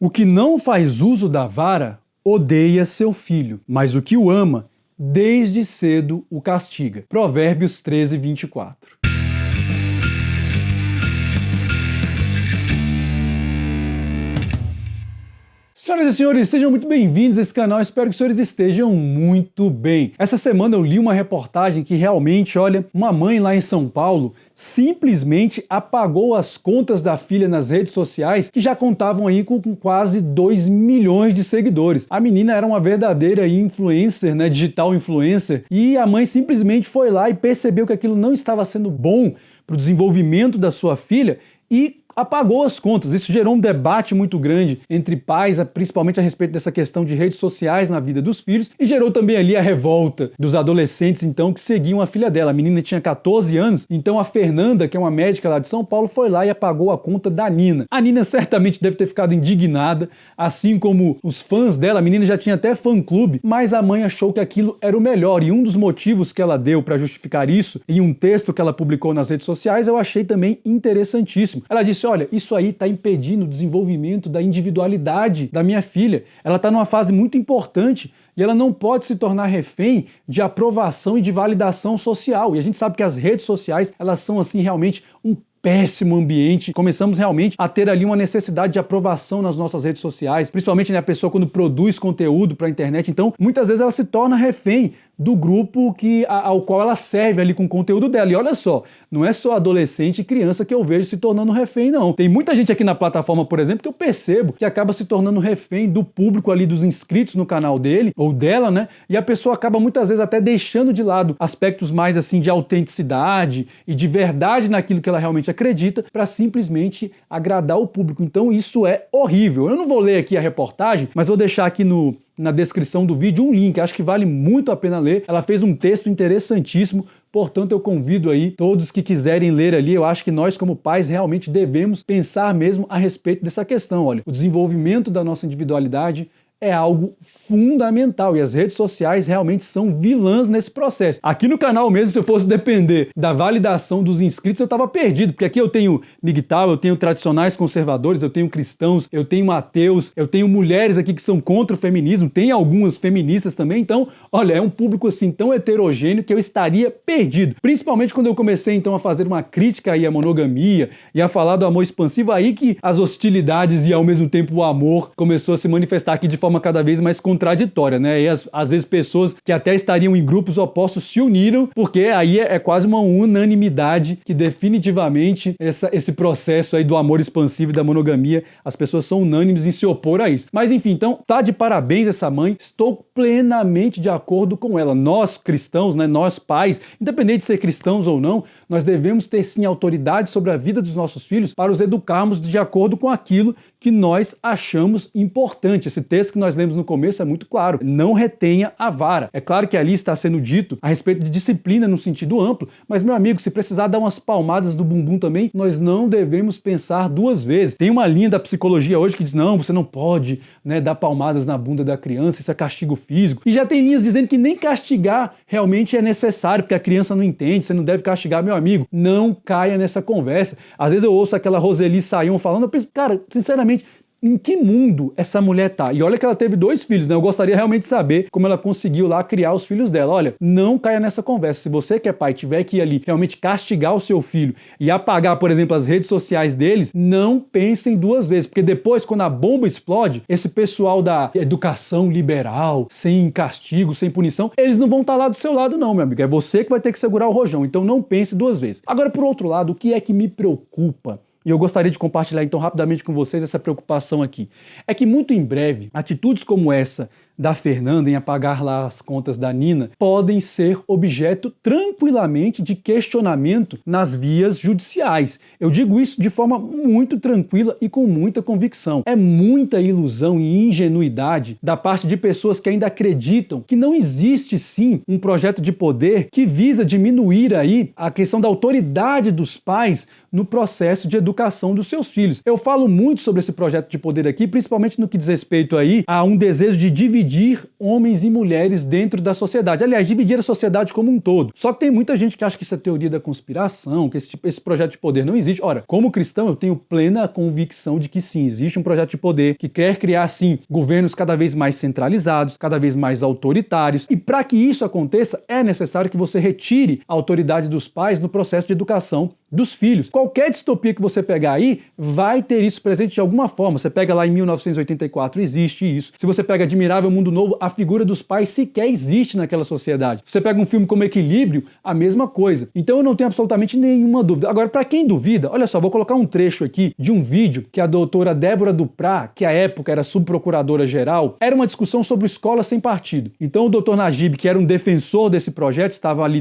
O que não faz uso da vara odeia seu filho, mas o que o ama, desde cedo o castiga. Provérbios 13, 24. Senhoras e senhores, sejam muito bem-vindos a esse canal, espero que os senhores estejam muito bem. Essa semana eu li uma reportagem que realmente, olha, uma mãe lá em São Paulo simplesmente apagou as contas da filha nas redes sociais, que já contavam aí com quase 2 milhões de seguidores. A menina era uma verdadeira influencer, né, digital influencer, e a mãe simplesmente foi lá e percebeu que aquilo não estava sendo bom para o desenvolvimento da sua filha e apagou as contas. Isso gerou um debate muito grande entre pais, principalmente a respeito dessa questão de redes sociais na vida dos filhos, e gerou também ali a revolta dos adolescentes, então, que seguiam a filha dela. A menina tinha 14 anos, então a Fernanda, que é uma médica lá de São Paulo, foi lá e apagou a conta da Nina. A Nina certamente deve ter ficado indignada, assim como os fãs dela. A menina já tinha até fã-clube, mas a mãe achou que aquilo era o melhor, e um dos motivos que ela deu para justificar isso, em um texto que ela publicou nas redes sociais, eu achei também interessantíssimo. Ela disse: olha, isso aí está impedindo o desenvolvimento da individualidade da minha filha. Ela está numa fase muito importante e ela não pode se tornar refém de aprovação e de validação social. E a gente sabe que as redes sociais, elas são assim realmente um péssimo ambiente. Começamos realmente a ter ali uma necessidade de aprovação nas nossas redes sociais, principalmente, né, a pessoa quando produz conteúdo para a internet. Então, muitas vezes ela se torna refém do grupo ao qual ela serve ali com o conteúdo dela. E olha só, não é só adolescente e criança que eu vejo se tornando refém, não. Tem muita gente aqui na plataforma, por exemplo, que eu percebo que acaba se tornando refém do público ali, dos inscritos no canal dele ou dela, né? E a pessoa acaba muitas vezes até deixando de lado aspectos mais assim de autenticidade e de verdade naquilo que ela realmente acredita para simplesmente agradar o público. Então isso é horrível. Eu não vou ler aqui a reportagem, mas vou deixar aqui na descrição do vídeo um link, acho que vale muito a pena ler. Ela fez um texto interessantíssimo, portanto eu convido aí todos que quiserem ler ali. Eu acho que nós como pais realmente devemos pensar mesmo a respeito dessa questão. Olha, o desenvolvimento da nossa individualidade é algo fundamental e as redes sociais realmente são vilãs nesse processo. Aqui no canal mesmo, se eu fosse depender da validação dos inscritos, eu estava perdido, porque aqui eu tenho MGTOW, eu tenho tradicionais conservadores, eu tenho cristãos, eu tenho ateus, eu tenho mulheres aqui que são contra o feminismo, tem algumas feministas também. Então, olha, é um público assim tão heterogêneo que eu estaria perdido. Principalmente quando eu comecei então a fazer uma crítica aí à monogamia e a falar do amor expansivo, aí que as hostilidades e ao mesmo tempo o amor começou a se manifestar aqui de forma cada vez mais contraditória, né? E às vezes pessoas que até estariam em grupos opostos se uniram, porque aí é quase uma unanimidade que definitivamente esse processo aí do amor expansivo e da monogamia, as pessoas são unânimes em se opor a isso. Mas enfim, então tá de parabéns essa mãe, estou plenamente de acordo com ela. Nós cristãos, né, nós pais, independente de ser cristãos ou não, nós devemos ter sim autoridade sobre a vida dos nossos filhos para os educarmos de acordo com aquilo que nós achamos importante. Esse texto que nós lemos no começo é muito claro: não retenha a vara. É claro que ali está sendo dito a respeito de disciplina no sentido amplo, mas, meu amigo, se precisar dar umas palmadas do bumbum também, nós não devemos pensar duas vezes. Tem uma linha da psicologia hoje que diz: não, você não pode, né, dar palmadas na bunda da criança, isso é castigo físico. E já tem linhas dizendo que nem castigar realmente é necessário, porque a criança não entende, você não deve castigar. Meu amigo, não caia nessa conversa. Às vezes eu ouço aquela Roseli Saião falando, eu penso, cara, sinceramente, em que mundo essa mulher tá? E olha que ela teve 2 filhos, né? Eu gostaria realmente de saber como ela conseguiu lá criar os filhos dela. Olha, não caia nessa conversa. Se você que é pai tiver que ir ali realmente castigar o seu filho e apagar, por exemplo, as redes sociais deles, não pensem 2 vezes, porque depois, quando a bomba explode, esse pessoal da educação liberal, sem castigo, sem punição, eles não vão estar lá do seu lado não, meu amigo. É você que vai ter que segurar o rojão. Então não pense 2 vezes. Agora, por outro lado, o que é que me preocupa? E eu gostaria de compartilhar então rapidamente com vocês essa preocupação aqui. É que muito em breve, atitudes como essa da Fernanda em apagar lá as contas da Nina podem ser objeto tranquilamente de questionamento nas vias judiciais. Eu digo isso de forma muito tranquila e com muita convicção. É muita ilusão e ingenuidade da parte de pessoas que ainda acreditam que não existe sim um projeto de poder que visa diminuir aí a questão da autoridade dos pais no processo de educação dos seus filhos. Eu falo muito sobre esse projeto de poder aqui, principalmente no que diz respeito aí a um desejo de dividir dividir homens e mulheres dentro da sociedade. Aliás, dividir a sociedade como um todo. Só que tem muita gente que acha que isso é teoria da conspiração, que esse projeto de poder não existe. Ora, como cristão, eu tenho plena convicção de que sim, existe um projeto de poder que quer criar, sim, governos cada vez mais centralizados, cada vez mais autoritários. E para que isso aconteça, é necessário que você retire a autoridade dos pais no processo de educação dos filhos. Qualquer distopia que você pegar aí, vai ter isso presente de alguma forma. Você pega lá em 1984, existe isso. Se você pega Admirável Mundo Novo, a figura dos pais sequer existe naquela sociedade. Se você pega um filme como Equilíbrio, a mesma coisa. Então eu não tenho absolutamente nenhuma dúvida. Agora, para quem duvida, olha só, vou colocar um trecho aqui de um vídeo que a doutora Débora Duprá, que à época era subprocuradora-geral, era uma discussão sobre escola sem partido. Então o doutor Najib, que era um defensor desse projeto, estava ali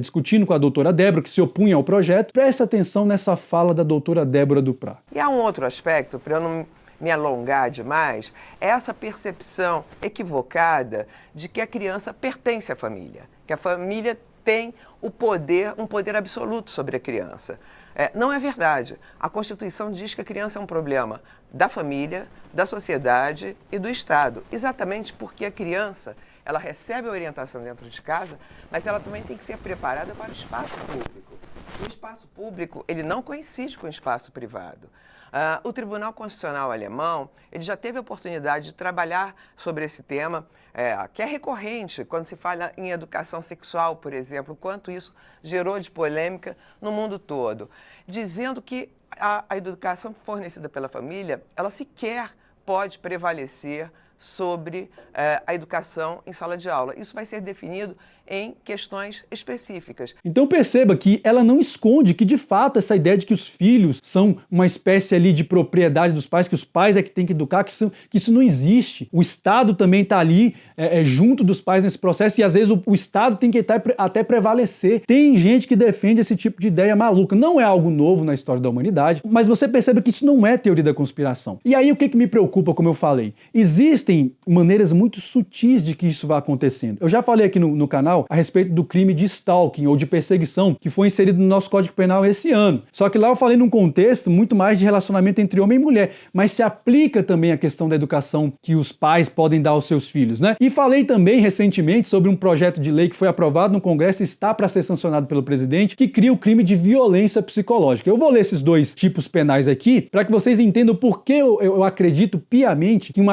discutindo com a doutora Débora, que se opunha ao projeto. Presta atenção nessa fala da doutora Débora Duprá. E há um outro aspecto, para eu não me alongar demais, é essa percepção equivocada de que a criança pertence à família, que a família tem um poder absoluto sobre a criança. Não é verdade. A Constituição diz que a criança é um problema da família, da sociedade e do Estado, exatamente porque a criança ela recebe a orientação dentro de casa, mas ela também tem que ser preparada para o espaço público. O espaço público, ele não coincide com o espaço privado. O Tribunal Constitucional alemão, ele já teve a oportunidade de trabalhar sobre esse tema, que é recorrente quando se fala em educação sexual, por exemplo, quanto isso gerou de polêmica no mundo todo, dizendo que a educação fornecida pela família, ela sequer pode prevalecer sobre a educação em sala de aula. Isso vai ser definido em questões específicas. Então perceba que ela não esconde que, de fato, essa ideia de que os filhos são uma espécie ali de propriedade dos pais, que os pais é que têm que educar, que isso não existe. O Estado também está ali junto dos pais nesse processo e, às vezes, o Estado tem que até prevalecer. Tem gente que defende esse tipo de ideia maluca. Não é algo novo na história da humanidade, mas você percebe que isso não é teoria da conspiração. E aí, o que me preocupa, como eu falei? Existem maneiras muito sutis de que isso vai acontecendo. Eu já falei aqui no canal a respeito do crime de stalking ou de perseguição que foi inserido no nosso Código Penal esse ano. Só que lá eu falei num contexto muito mais de relacionamento entre homem e mulher, mas se aplica também a questão da educação que os pais podem dar aos seus filhos, né? E falei também recentemente sobre um projeto de lei que foi aprovado no Congresso e está para ser sancionado pelo presidente, que cria o crime de violência psicológica. Eu vou ler esses dois tipos penais aqui para que vocês entendam por que eu acredito piamente que um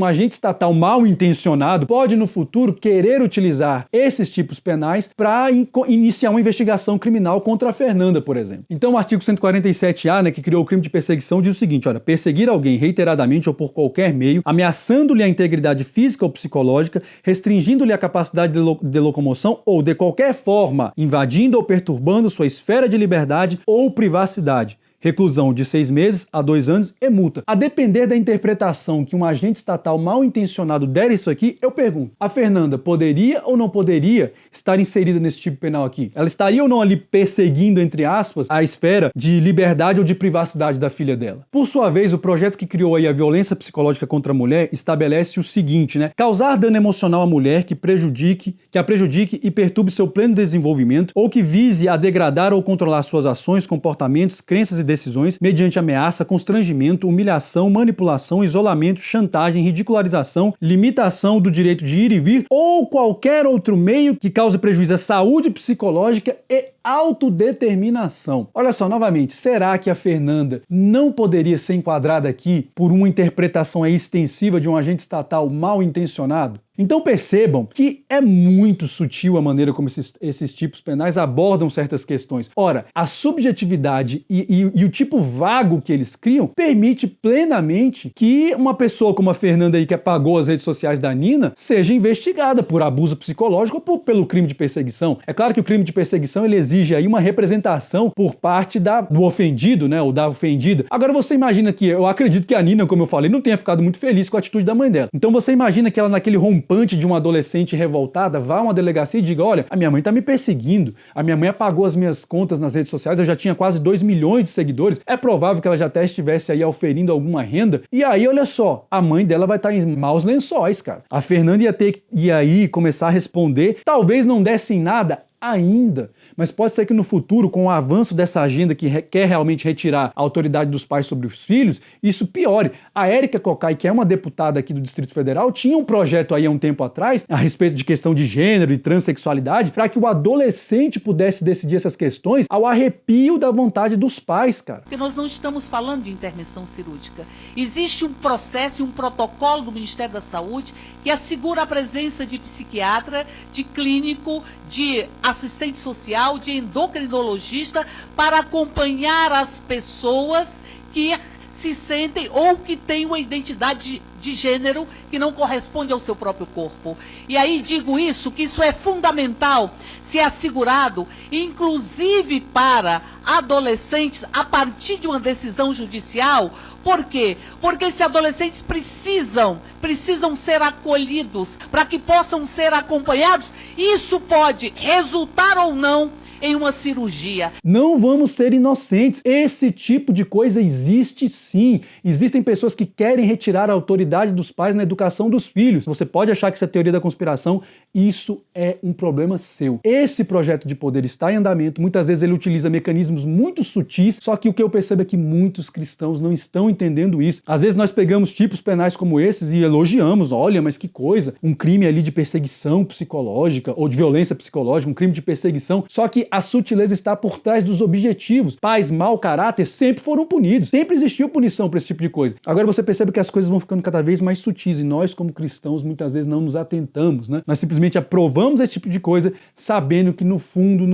agente estatal mal intencionado pode no futuro querer utilizar esses tipos penais para iniciar uma investigação criminal contra a Fernanda, por exemplo. Então o artigo 147A, né, que criou o crime de perseguição, diz o seguinte, olha, perseguir alguém reiteradamente ou por qualquer meio, ameaçando-lhe a integridade física ou psicológica, restringindo-lhe a capacidade de locomoção ou de qualquer forma, invadindo ou perturbando sua esfera de liberdade ou privacidade. Reclusão de 6 meses a 2 anos e multa. A depender da interpretação que um agente estatal mal intencionado der isso aqui, eu pergunto, a Fernanda poderia ou não poderia estar inserida nesse tipo penal aqui? Ela estaria ou não ali perseguindo, entre aspas, a esfera de liberdade ou de privacidade da filha dela? Por sua vez, o projeto que criou aí a violência psicológica contra a mulher estabelece o seguinte, né? Causar dano emocional à mulher que a prejudique e perturbe seu pleno desenvolvimento ou que vise a degradar ou controlar suas ações, comportamentos, crenças e decisões mediante ameaça, constrangimento, humilhação, manipulação, isolamento, chantagem, ridicularização, limitação do direito de ir e vir ou qualquer outro meio que cause prejuízo à saúde psicológica e autodeterminação. Olha só, novamente, será que a Fernanda não poderia ser enquadrada aqui por uma interpretação aí extensiva de um agente estatal mal intencionado? Então percebam que é muito sutil a maneira como esses tipos penais abordam certas questões. Ora, a subjetividade e o tipo vago que eles criam permite plenamente que uma pessoa como a Fernanda aí que apagou as redes sociais da Nina seja investigada por abuso psicológico ou pelo crime de perseguição. É claro que o crime de perseguição ele exige aí uma representação por parte do ofendido, né, ou da ofendida. Agora você imagina que, eu acredito que a Nina, como eu falei, não tenha ficado muito feliz com a atitude da mãe dela. Então você imagina que ela naquele rompante de uma adolescente revoltada vá a uma delegacia e diga, olha, a minha mãe tá me perseguindo, a minha mãe apagou as minhas contas nas redes sociais, eu já tinha quase 2 milhões de seguidores, é provável que ela já até estivesse aí auferindo alguma renda, e aí, olha só, a mãe dela vai estar em maus lençóis, cara. A Fernanda ia aí começar a responder, talvez não desse em nada, ainda. Mas pode ser que no futuro, com o avanço dessa agenda que quer realmente retirar a autoridade dos pais sobre os filhos, isso piore. A Érica Cocai, que é uma deputada aqui do Distrito Federal, tinha um projeto aí há um tempo atrás a respeito de questão de gênero e transexualidade para que o adolescente pudesse decidir essas questões ao arrepio da vontade dos pais, cara. Porque nós não estamos falando de intervenção cirúrgica. Existe um processo e um protocolo do Ministério da Saúde que assegura a presença de psiquiatra, de clínico, de assistente social, de endocrinologista, para acompanhar as pessoas que se sentem ou que têm uma identidade de gênero que não corresponde ao seu próprio corpo. E aí digo isso, que isso é fundamental ser assegurado, inclusive para adolescentes, a partir de uma decisão judicial. Por quê? Porque esses adolescentes precisam ser acolhidos para que possam ser acompanhados. Isso pode resultar ou não em uma cirurgia. Não vamos ser inocentes. Esse tipo de coisa existe sim. Existem pessoas que querem retirar a autoridade dos pais na educação dos filhos. Você pode achar que isso é teoria da conspiração. Isso é um problema seu. Esse projeto de poder está em andamento. Muitas vezes ele utiliza mecanismos muito sutis, só que o que eu percebo é que muitos cristãos não estão entendendo isso. Às vezes nós pegamos tipos penais como esses e elogiamos. Olha, mas que coisa. Um crime ali de perseguição psicológica ou de violência psicológica, um crime de perseguição. Só que a sutileza está por trás dos objetivos. Pais mau caráter sempre foram punidos. Sempre existiu punição para esse tipo de coisa. Agora você percebe que as coisas vão ficando cada vez mais sutis e nós, como cristãos, muitas vezes não nos atentamos, né? Nós simplesmente aprovamos esse tipo de coisa, sabendo que no fundo,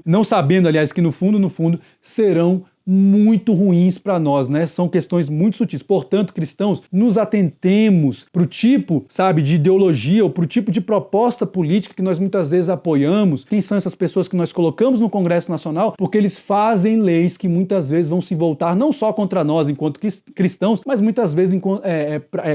não sabendo, aliás, que no fundo, serão muito ruins para nós, né? São questões muito sutis. Portanto, cristãos, nos atentemos para o tipo, sabe, de ideologia ou para o tipo de proposta política que nós muitas vezes apoiamos. Quem são essas pessoas que nós colocamos no Congresso Nacional? Porque eles fazem leis que muitas vezes vão se voltar não só contra nós enquanto cristãos, mas muitas vezes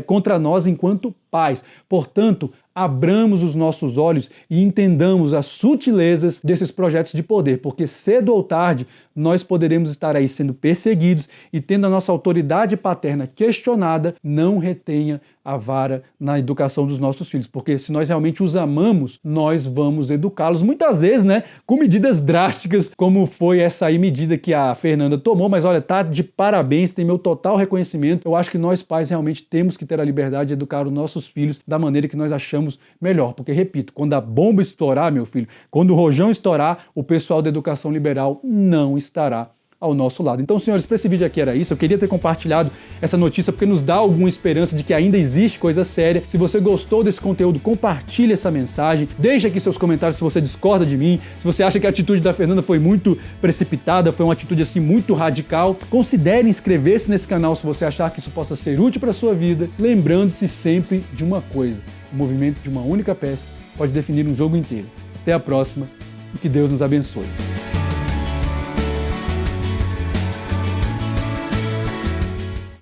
contra nós enquanto pais. Portanto, abramos os nossos olhos e entendamos as sutilezas desses projetos de poder, porque cedo ou tarde nós poderemos estar aí sendo perseguidos e tendo a nossa autoridade paterna questionada. Não retenha a vara na educação dos nossos filhos, porque se nós realmente os amamos, nós vamos educá-los, muitas vezes, né, com medidas drásticas, como foi essa aí medida que a Fernanda tomou, mas olha, tá de parabéns, tem meu total reconhecimento. Eu acho que nós pais realmente temos que ter a liberdade de educar os nossos filhos da maneira que nós achamos melhor, porque, repito, quando a bomba estourar, meu filho, quando o rojão estourar, o pessoal da educação liberal não estará ao nosso lado. Então, senhores, para esse vídeo aqui era isso. Eu queria ter compartilhado essa notícia porque nos dá alguma esperança de que ainda existe coisa séria. Se você gostou desse conteúdo, compartilhe essa mensagem. Deixe aqui seus comentários se você discorda de mim, se você acha que a atitude da Fernanda foi muito precipitada, foi uma atitude assim muito radical. Considere inscrever-se nesse canal se você achar que isso possa ser útil para a sua vida. Lembrando-se sempre de uma coisa: o movimento de uma única peça pode definir um jogo inteiro. Até a próxima e que Deus nos abençoe.